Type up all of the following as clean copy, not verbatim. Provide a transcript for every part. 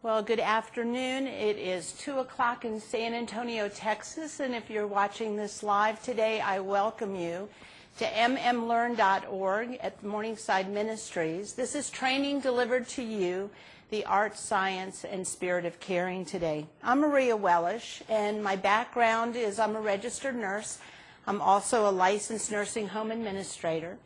Well, good afternoon. It is 2 o'clock in San Antonio, Texas, and if you're watching this live today, I welcome you to mmlearn.org at Morningside Ministries. This is training delivered to you, the art, science, and spirit of caring today. I'm Maria Wellish, and my background is I'm a registered nurse. I'm also a licensed nursing home administrator.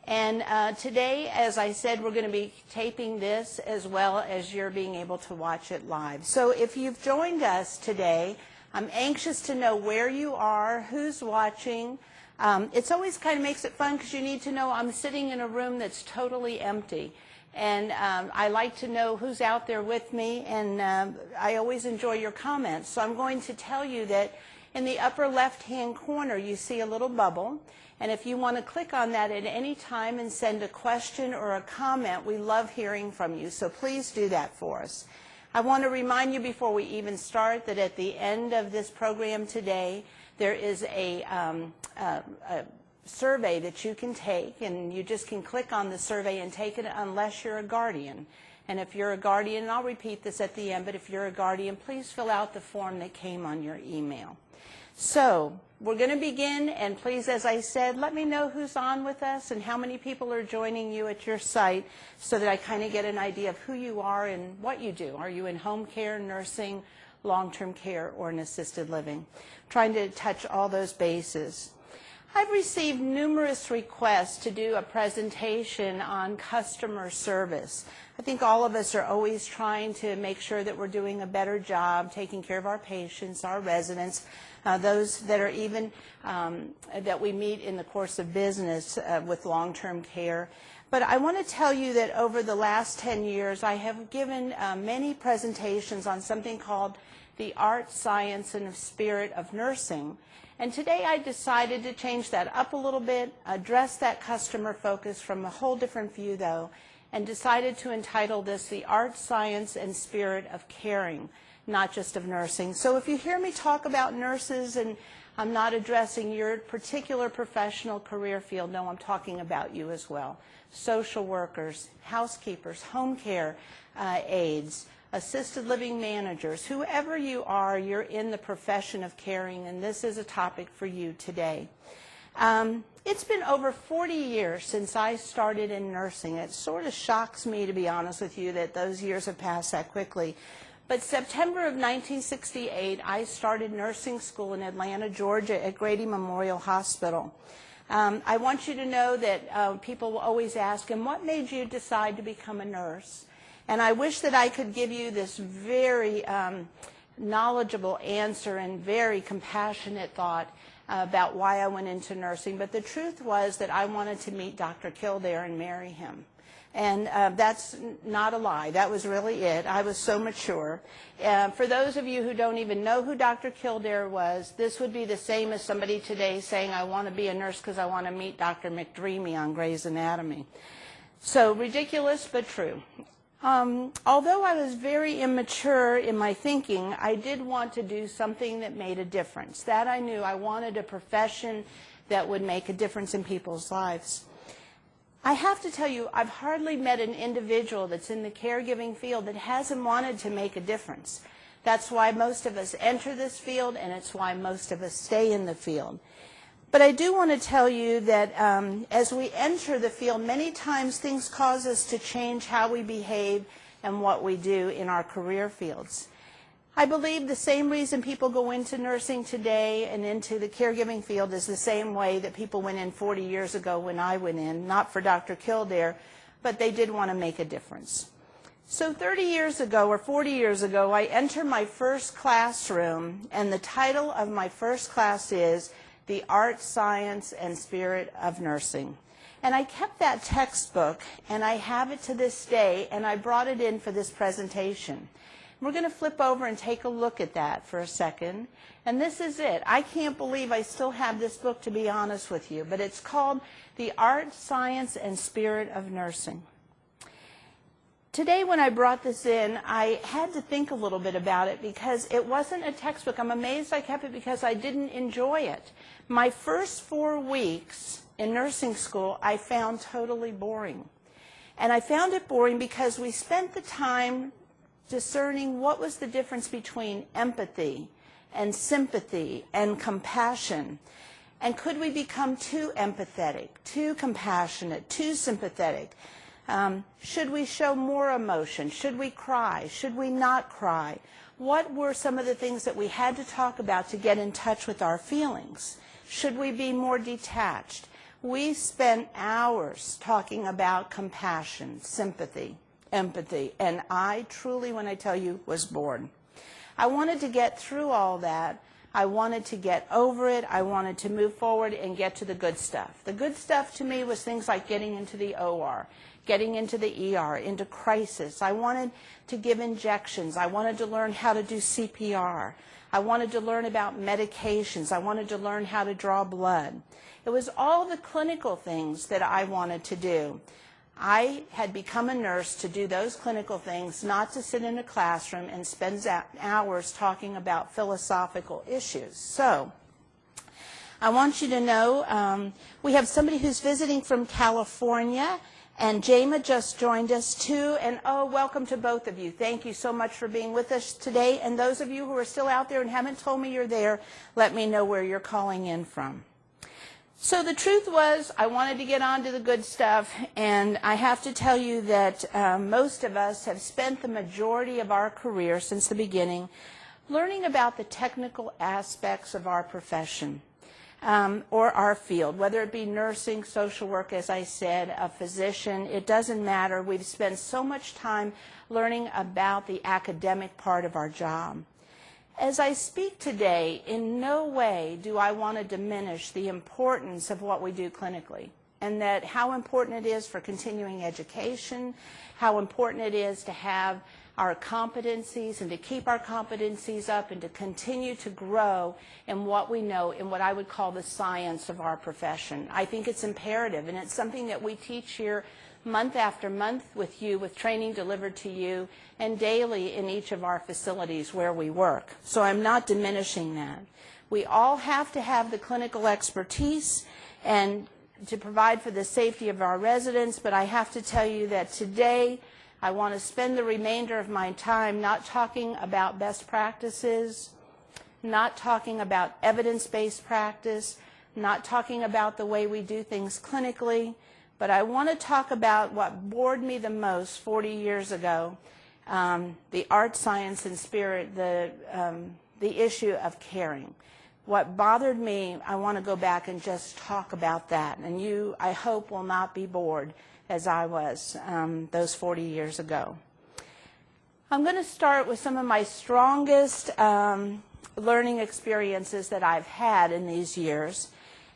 And today, as I said, we're going to be taping this as well as you're being able to watch it live. So if you've joined us today, I'm anxious to know where you are, who's watching. It's always kind of makes it fun because you need to know I'm sitting in a room that's totally empty. And I like to know who's out there with me, and I always enjoy your comments. So I'm going to tell you that in the upper left-hand corner, you see a little bubble. And if you want to click on that at any time and send a question or a comment, we love hearing from you. So please do that for us. I want to remind you before we even start that at the end of this program today, there is a survey that you can take, and you just can click on the survey and take it unless you're a guardian. And if you're a guardian, and I'll repeat this at the end, but if you're a guardian, please fill out the form that came on your email. So we're going to begin, and please, as I said, let me know who's on with us and how many people are joining you at your site so that I kind of get an idea of who you are and what you do. Are you in home care, nursing, long-term care, or in assisted living? Trying to touch all those bases. I've received numerous requests to do a presentation on customer service. I think all of us are always trying to make sure that we're doing a better job taking care of our patients, our residents, those that are even that we meet in the course of business with long-term care. But I want to tell you that over the last 10 years, I have given many presentations on something called the art, science, and spirit of nursing. And today I decided to change that up a little bit, address that customer focus from a whole different view, though, and decided to entitle this The Art, Science, and Spirit of Caring, not just of nursing. So if you hear me talk about nurses and I'm not addressing your particular professional career field, no, I'm talking about you as well. Social workers, housekeepers, home care aides, assisted living managers, whoever you are, you're in the profession of caring, and this is a topic for you today. It's been over 40 years since I started in nursing. It sort of shocks me, to be honest with you, that those years have passed that quickly. But September of 1968, I started nursing school in Atlanta, Georgia at Grady Memorial Hospital. I want you to know that people will always ask, and what made you decide to become a nurse? And I wish that I could give you this very knowledgeable answer and very compassionate thought about why I went into nursing. But the truth was that I wanted to meet Dr. Kildare and marry him. And that's not a lie. That was really it. I was so mature. For those of you who don't even know who Dr. Kildare was, this would be the same as somebody today saying, I want to be a nurse because I want to meet Dr. McDreamy on Grey's Anatomy. So ridiculous, but true. Although I was very immature in my thinking, I did want to do something that made a difference. That I knew. I wanted a profession that would make a difference in people's lives. I have to tell you, I've hardly met an individual that's in the caregiving field that hasn't wanted to make a difference. That's why most of us enter this field, and it's why most of us stay in the field. But I do want to tell you that as we enter the field, many times things cause us to change how we behave and what we do in our career fields. I believe the same reason people go into nursing today and into the caregiving field is the same way that people went in 40 years ago when I went in, not for Dr. Kildare, but they did want to make a difference. So 30 years ago or 40 years ago, I entered my first classroom, and the title of my first class is The Art, Science, and Spirit of Nursing. And I kept that textbook, and I have it to this day, and I brought it in for this presentation. We're going to flip over and take a look at that for a second. And this is it. I can't believe I still have this book, to be honest with you, but it's called The Art, Science, and Spirit of Nursing. Today when I brought this in, I had to think a little bit about it because it wasn't a textbook. I'm amazed I kept it because I didn't enjoy it. My first 4 weeks in nursing school I found totally boring. And I found it boring because we spent the time discerning what was the difference between empathy and sympathy and compassion. And could we become too empathetic, too compassionate, too sympathetic? Should we show more emotion? Should we cry? Should we not cry? What were some of the things that we had to talk about to get in touch with our feelings? Should we be more detached? We spent hours talking about compassion, sympathy, empathy, and I truly, when I tell you, was bored. I wanted to get through all that. I wanted to get over it. I wanted to move forward and get to the good stuff. The good stuff to me was things like getting into the OR, getting into the ER, into crisis. I wanted to give injections. I wanted to learn how to do CPR. I wanted to learn about medications. I wanted to learn how to draw blood. It was all the clinical things that I wanted to do. I had become a nurse to do those clinical things, not to sit in a classroom and spend hours talking about philosophical issues. So I want you to know we have somebody who's visiting from California, and Jama just joined us too. And oh, welcome to both of you. Thank you so much for being with us today. And those of you who are still out there and haven't told me you're there, let me know where you're calling in from. So the truth was, I wanted to get on to the good stuff, and I have to tell you that most of us have spent the majority of our career since the beginning learning about the technical aspects of our profession or our field, whether it be nursing, social work, as I said, a physician. It doesn't matter. We've spent so much time learning about the academic part of our job. As I speak today, in no way do I want to diminish the importance of what we do clinically, and that how important it is for continuing education, how important it is to have our competencies and to keep our competencies up and to continue to grow in what we know in what I would call the science of our profession. I think it's imperative, and it's something that we teach here month after month with you, with training delivered to you, and daily in each of our facilities where we work. So I'm not diminishing that. We all have to have the clinical expertise and to provide for the safety of our residents, but I have to tell you that today I want to spend the remainder of my time not talking about best practices, not talking about evidence-based practice, not talking about the way we do things clinically, but I want to talk about what bored me the most 40 years ago, the art, science, and spirit, the issue of caring. What bothered me, I want to go back and just talk about that. And you, I hope, will not be bored as I was those 40 years ago. I'm going to start with some of my strongest learning experiences that I've had in these years.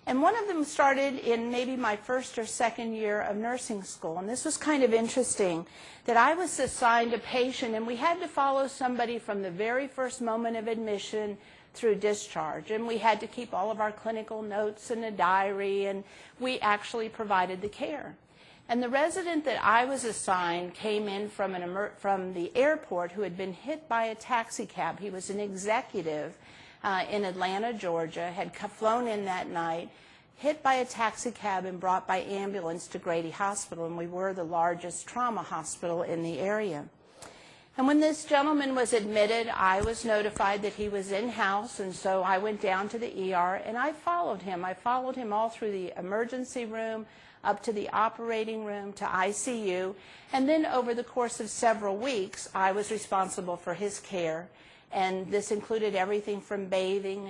And one of them started in maybe my first or second year of nursing school. And this was kind of interesting, that I was assigned a patient, and we had to follow somebody from the very first moment of admission through discharge. And we had to keep all of our clinical notes in a diary, and we actually provided the care. And the resident that I was assigned came in from the airport who had been hit by a taxi cab. He was an executive in Atlanta, Georgia, had flown in that night, hit by a taxi cab and brought by ambulance to Grady Hospital, and we were the largest trauma hospital in the area. And when this gentleman was admitted, I was notified that he was in-house, and so I went down to the ER, and I followed him. I followed him all through the emergency room, up to the operating room, to ICU, and then over the course of several weeks, I was responsible for his care. And this included everything from bathing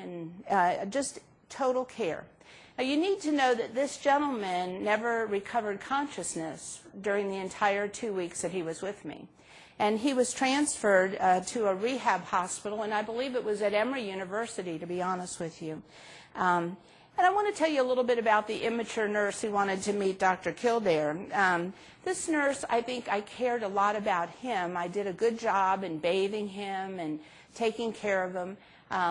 and just total care. Now, you need to know that this gentleman never recovered consciousness during the entire 2 weeks that he was with me. And he was transferred to a rehab hospital, and I believe it was at Emory University, to be honest with you. And I want to tell you a little bit about the immature nurse who wanted to meet Dr. Kildare. This nurse, I think I cared a lot about him. I did a good job in bathing him and taking care of him,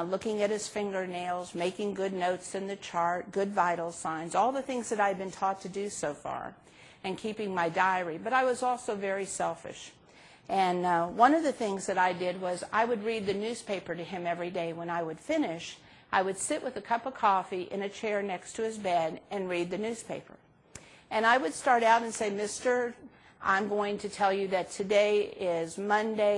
looking at his fingernails, making good notes in the chart, good vital signs, all the things that I've been taught to do so far, and keeping my diary. But I was also very selfish. And one of the things that I did was I would read the newspaper to him every day. When I would finish, I would sit with a cup of coffee in a chair next to his bed and read the newspaper. And I would start out and say, "Mister, I'm going to tell you that today is Monday,